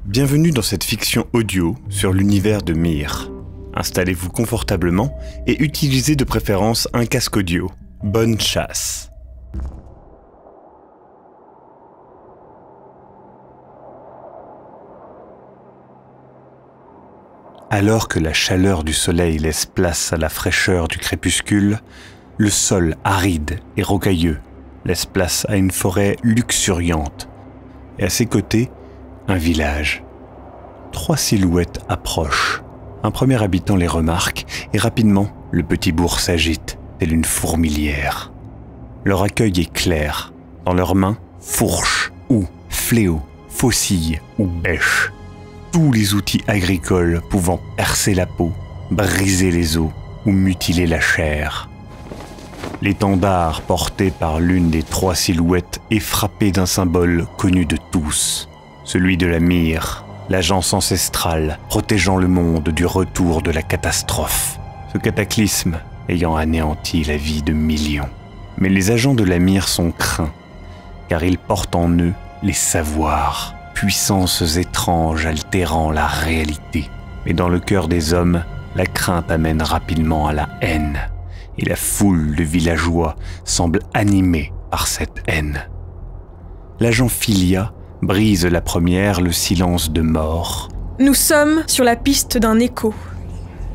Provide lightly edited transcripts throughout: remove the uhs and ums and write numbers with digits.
Bienvenue dans cette fiction audio sur l'univers de Myr. Installez-vous confortablement et utilisez de préférence un casque audio. Bonne chasse. Alors que la chaleur du soleil laisse place à la fraîcheur du crépuscule, le sol aride et rocailleux laisse place à une forêt luxuriante. Et à ses côtés, un village. 3 silhouettes approchent. Un premier habitant les remarque et rapidement, le petit bourg s'agite, tel une fourmilière. Leur accueil est clair. Dans leurs mains, fourche, houe, fléau, faucille ou bêche. Tous les outils agricoles pouvant percer la peau, briser les os ou mutiler la chair. L'étendard porté par l'une des 3 silhouettes est frappé d'un symbole connu de tous, celui de la Myr, l'agence ancestrale protégeant le monde du retour de la catastrophe, ce cataclysme ayant anéanti la vie de millions. Mais les agents de la Myr sont craints, car ils portent en eux les savoirs, puissances étranges altérant la réalité. Mais dans le cœur des hommes, la crainte amène rapidement à la haine, et la foule de villageois semble animée par cette haine. L'agent Filia brise la première le silence de mort. Nous sommes sur la piste d'un écho.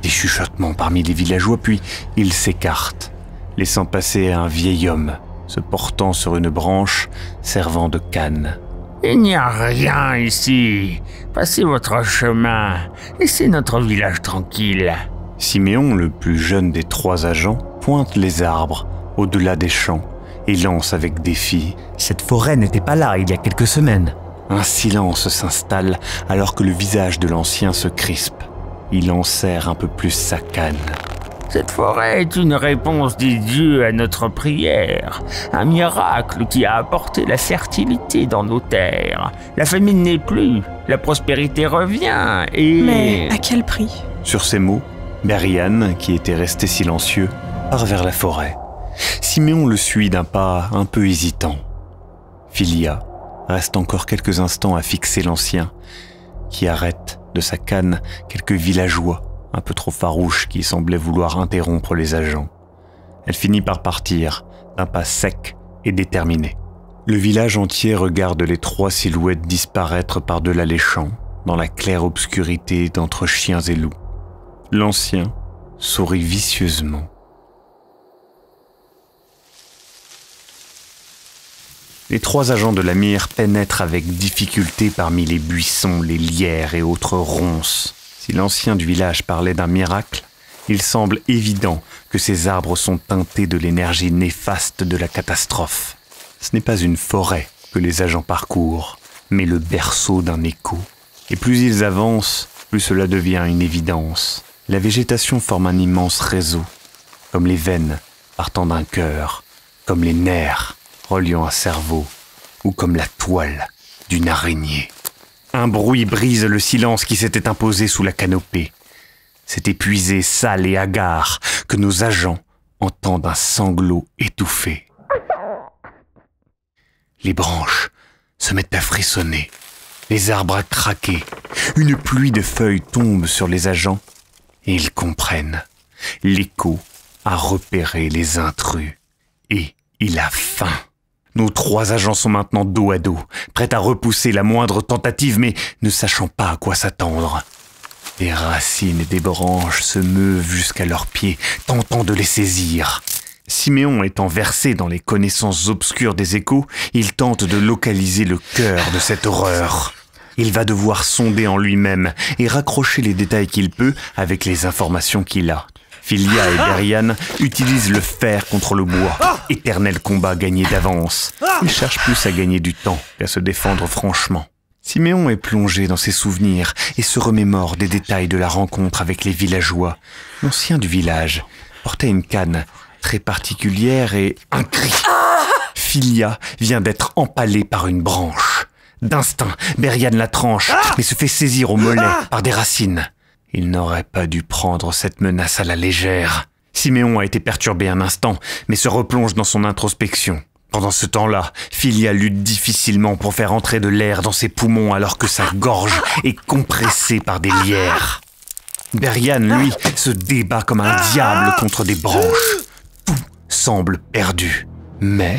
Des chuchotements parmi les villageois, puis ils s'écartent, laissant passer un vieil homme, se portant sur une branche servant de canne. Il n'y a rien ici. Passez votre chemin. Laissez notre village tranquille. Siméon, le plus jeune des 3 agents, pointe les arbres au-delà des champs et lance avec défi. Cette forêt n'était pas là il y a quelques semaines. Un silence s'installe alors que le visage de l'ancien se crispe. Il enserre un peu plus sa canne. Cette forêt est une réponse des dieux à notre prière, un miracle qui a apporté la fertilité dans nos terres. La famine n'est plus, la prospérité revient et... Mais à quel prix? Sur ces mots, Berian, qui était resté silencieux, part vers la forêt. Siméon le suit d'un pas un peu hésitant. Filia reste encore quelques instants à fixer l'ancien, qui arrête de sa canne quelques villageois un peu trop farouche qui semblait vouloir interrompre les agents. Elle finit par partir, d'un pas sec et déterminé. Le village entier regarde les 3 silhouettes disparaître par-delà les champs, dans la claire obscurité d'entre chiens et loups. L'ancien sourit vicieusement. Les 3 agents de la Myr pénètrent avec difficulté parmi les buissons, les lierres et autres ronces. Si l'ancien du village parlait d'un miracle, il semble évident que ces arbres sont teintés de l'énergie néfaste de la catastrophe. Ce n'est pas une forêt que les agents parcourent, mais le berceau d'un écho. Et plus ils avancent, plus cela devient une évidence. La végétation forme un immense réseau, comme les veines partant d'un cœur, comme les nerfs reliant un cerveau, ou comme la toile d'une araignée. Un bruit brise le silence qui s'était imposé sous la canopée. C'est épuisé, sale et hagard que nos agents entendent un sanglot étouffé. Les branches se mettent à frissonner, les arbres à craquer. Une pluie de feuilles tombe sur les agents et ils comprennent. L'écho a repéré les intrus et il a faim. Nos 3 agents sont maintenant dos à dos, prêts à repousser la moindre tentative, mais ne sachant pas à quoi s'attendre. Des racines et des branches se meuvent jusqu'à leurs pieds, tentant de les saisir. Siméon étant versé dans les connaissances obscures des échos, il tente de localiser le cœur de cette horreur. Il va devoir sonder en lui-même et raccrocher les détails qu'il peut avec les informations qu'il a. Filia et Berian utilisent le fer contre le bois. Éternel combat gagné d'avance. Ils cherchent plus à gagner du temps qu'à se défendre franchement. Siméon est plongé dans ses souvenirs et se remémore des détails de la rencontre avec les villageois. L'ancien du village portait une canne très particulière et un cri. Filia vient d'être empalée par une branche. D'instinct, Berian la tranche, mais se fait saisir au mollet par des racines. Il n'aurait pas dû prendre cette menace à la légère. Siméon a été perturbé un instant, mais se replonge dans son introspection, Pendant ce temps-là, Philia lutte difficilement pour faire entrer de l'air dans ses poumons alors que sa gorge est compressée par des lierres. Berian, lui, se débat comme un diable contre des branches. Tout semble perdu. Mais...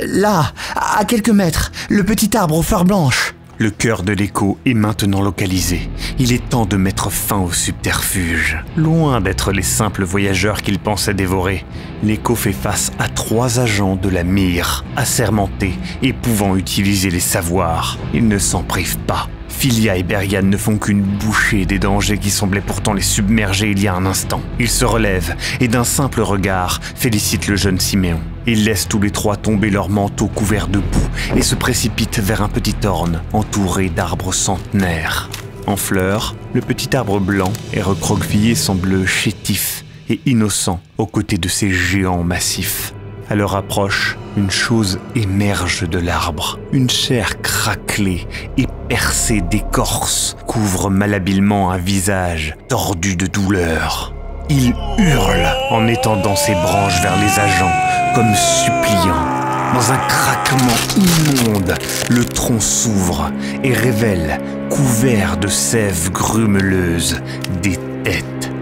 Là, à quelques mètres, le petit arbre aux fleurs blanches. Le cœur de l'écho est maintenant localisé. Il est temps de mettre fin au subterfuge. Loin d'être les simples voyageurs qu'il pensait dévorer, l'écho fait face à 3 agents de la mire, assermentés et pouvant utiliser les savoirs. Ils ne s'en privent pas. Philia et Berian ne font qu'une bouchée des dangers qui semblaient pourtant les submerger il y a un instant. Ils se relèvent et d'un simple regard félicitent le jeune Siméon. Ils laissent tous les 3 tomber leurs manteaux couverts de boue et se précipitent vers un petit orne entouré d'arbres centenaires. En fleurs, le petit arbre blanc et recroquevillé semble chétif et innocent aux côtés de ces géants massifs. À leur approche, une chose émerge de l'arbre. Une chair craquelée et percée d'écorce couvre malhabilement un visage tordu de douleur. Il hurle en étendant ses branches vers les agents, comme suppliant. Dans un craquement immonde, le tronc s'ouvre et révèle, couvert de sève grumeuse, des têtes,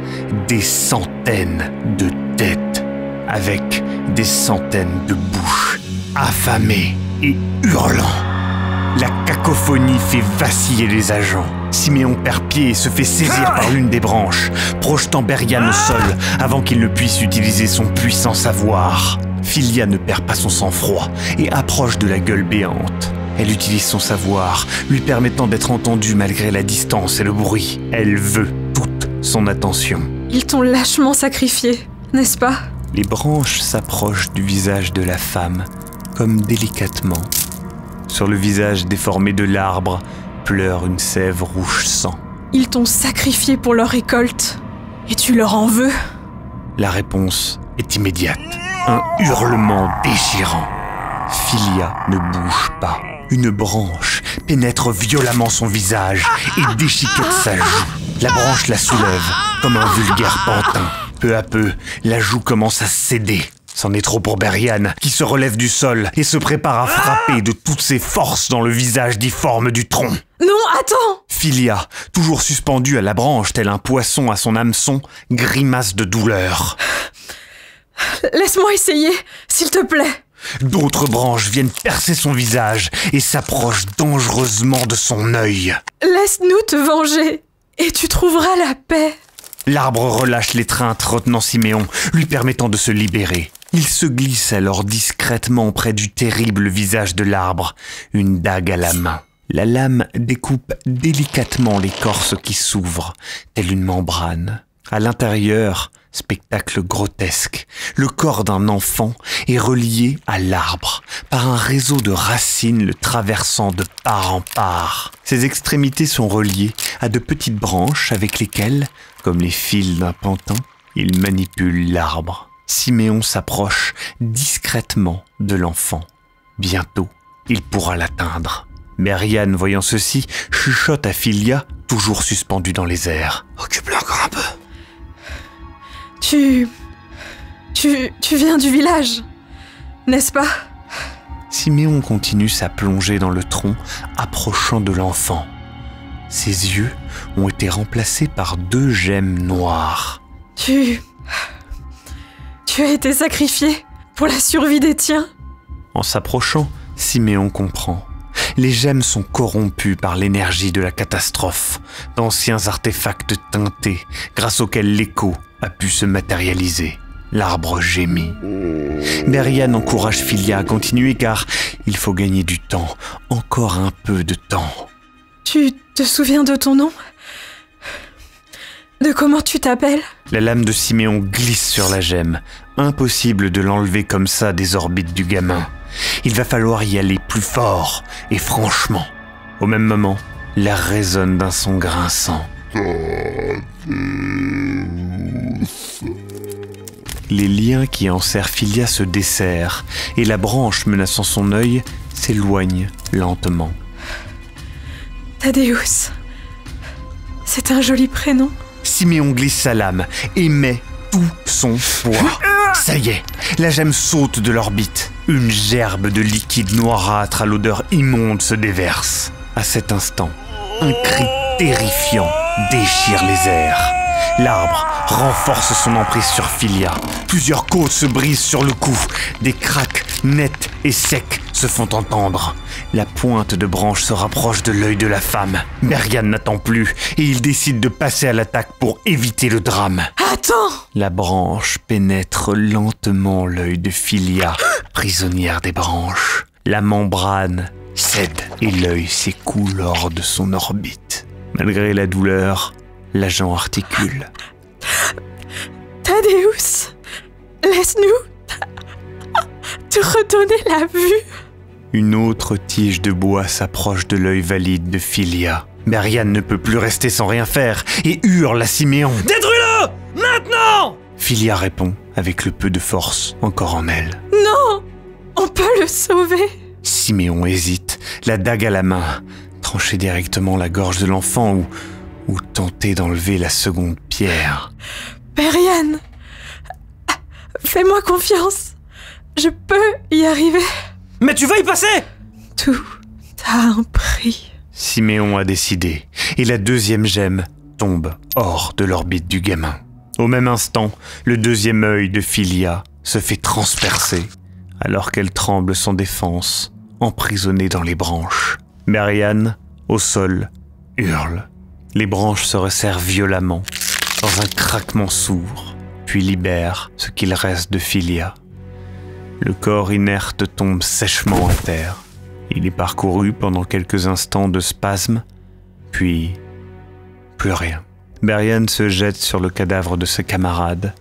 des centaines de têtes, avec des centaines de bouches affamées et hurlant. La cacophonie fait vaciller les agents. Siméon perd pied et se fait saisir par l'une des branches, projetant Berian au sol avant qu'il ne puisse utiliser son puissant savoir. Philia ne perd pas son sang-froid et approche de la gueule béante. Elle utilise son savoir, lui permettant d'être entendue malgré la distance et le bruit. Elle veut toute son attention. Ils t'ont lâchement sacrifié, n'est-ce pas? Les branches s'approchent du visage de la femme, comme délicatement. Sur le visage déformé de l'arbre, pleure une sève rouge sang. Ils t'ont sacrifié pour leur récolte, et tu leur en veux? La réponse est immédiate. Un hurlement déchirant. Philia ne bouge pas. Une branche pénètre violemment son visage et déchiquette sa joue. La branche la soulève comme un vulgaire pantin. Peu à peu, la joue commence à céder. C'en est trop pour Berian, qui se relève du sol et se prépare à frapper de toutes ses forces dans le visage difforme du tronc. Non, attends! Philia, toujours suspendue à la branche tel un poisson à son hameçon, grimace de douleur. Laisse-moi essayer, s'il te plaît. D'autres branches viennent percer son visage et s'approchent dangereusement de son œil. Laisse-nous te venger, et tu trouveras la paix. L'arbre relâche l'étreinte retenant Siméon, lui permettant de se libérer. Il se glisse alors discrètement près du terrible visage de l'arbre, une dague à la main. La lame découpe délicatement l'écorce qui s'ouvre, telle une membrane. À l'intérieur, spectacle grotesque, le corps d'un enfant est relié à l'arbre par un réseau de racines le traversant de part en part. Ses extrémités sont reliées à de petites branches avec lesquelles, comme les fils d'un pantin, il manipule l'arbre. Siméon s'approche discrètement de l'enfant. Bientôt, il pourra l'atteindre. Berian, voyant ceci, chuchote à Philia, toujours suspendue dans les airs. « Occupe-le encore un peu. » Tu viens du village, n'est-ce pas? Siméon continue sa plongée dans le tronc, approchant de l'enfant. Ses yeux ont été remplacés par 2 gemmes noires. Tu as été sacrifié pour la survie des tiens? En s'approchant, Siméon comprend. Les gemmes sont corrompues par l'énergie de la catastrophe, d'anciens artefacts teintés, grâce auxquels l'écho a pu se matérialiser. L'arbre gémit. Berian encourage Philia à continuer car il faut gagner du temps, encore un peu de temps. Tu te souviens de ton nom? De comment tu t'appelles? La lame de Siméon glisse sur la gemme. Impossible de l'enlever comme ça des orbites du gamin. Il va falloir y aller plus fort et franchement. Au même moment, l'air résonne d'un son grinçant. Les liens qui enserrent Philia se desserrent et la branche menaçant son œil s'éloigne lentement. Thaddeus, c'est un joli prénom. Siméon glisse sa lame et met tout son poids. Ça y est, la gemme saute de l'orbite. Une gerbe de liquide noirâtre à l'odeur immonde se déverse. À cet instant, un cri terrifiant déchire les airs. L'arbre renforce son emprise sur Philia. Plusieurs côtes se brisent sur le cou. Des craques nets et secs se font entendre. La pointe de branche se rapproche de l'œil de la femme. Berian n'attend plus et il décide de passer à l'attaque pour éviter le drame. Attends! La branche pénètre lentement l'œil de Philia, prisonnière des branches. La membrane cède et l'œil s'écoule hors de son orbite. Malgré la douleur, l'agent articule. Thaddeus, laisse-nous te redonner la vue. Une autre tige de bois s'approche de l'œil valide de Philia. Berian ne peut plus rester sans rien faire et hurle à Siméon. « Détruis-le! Maintenant !» Philia répond avec le peu de force encore en elle. Non! On peut le sauver. Siméon hésite, la dague à la main. Trancher directement la gorge de l'enfant ou tenter d'enlever la seconde pierre. Berian, fais-moi confiance. Je peux y arriver. Mais tu vas y passer! Tout a un prix. Siméon a décidé, et la deuxième gemme tombe hors de l'orbite du gamin. Au même instant, le deuxième œil de Philia se fait transpercer, alors qu'elle tremble sans défense, emprisonnée dans les branches. Berian, au sol, hurle. Les branches se resserrent violemment, dans un craquement sourd, puis libèrent ce qu'il reste de Philia. Le corps inerte tombe sèchement à terre. Il est parcouru pendant quelques instants de spasmes, puis plus rien. Berian se jette sur le cadavre de ses camarades.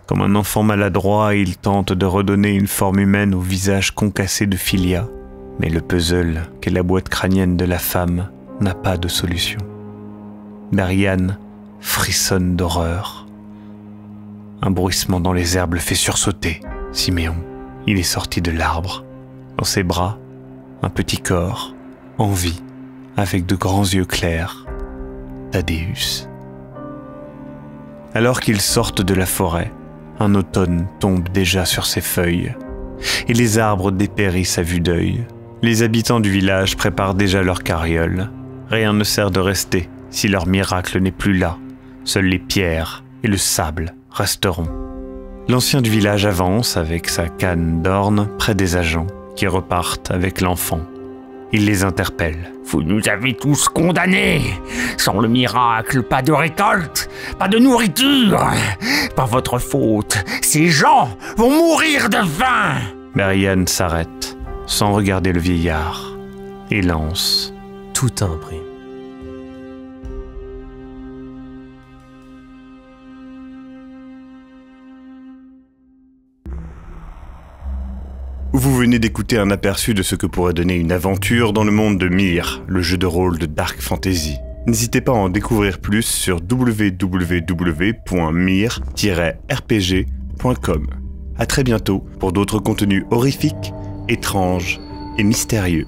Comme un enfant maladroit, il tente de redonner une forme humaine au visage concassé de Philia. Mais le puzzle qu'est la boîte crânienne de la femme n'a pas de solution. Berian frissonne d'horreur. Un bruissement dans les herbes le fait sursauter. Siméon, il est sorti de l'arbre. Dans ses bras, un petit corps, en vie, avec de grands yeux clairs. Thaddeus. Alors qu'ils sortent de la forêt, un automne tombe déjà sur ses feuilles, et les arbres dépérissent à vue d'œil. Les habitants du village préparent déjà leur carriole. Rien ne sert de rester si leur miracle n'est plus là. Seules les pierres et le sable resteront. L'ancien du village avance avec sa canne d'orne près des agents qui repartent avec l'enfant. Il les interpelle. « Vous nous avez tous condamnés. Sans le miracle, pas de récolte, pas de nourriture. Par votre faute, ces gens vont mourir de faim. » Berian s'arrête, sans regarder le vieillard, et lance. Tout a un prix. Vous venez d'écouter un aperçu de ce que pourrait donner une aventure dans le monde de Myr, le jeu de rôle de Dark Fantasy. N'hésitez pas à en découvrir plus sur www.myr-rpg.com. À très bientôt pour d'autres contenus horrifiques, étranges et mystérieux.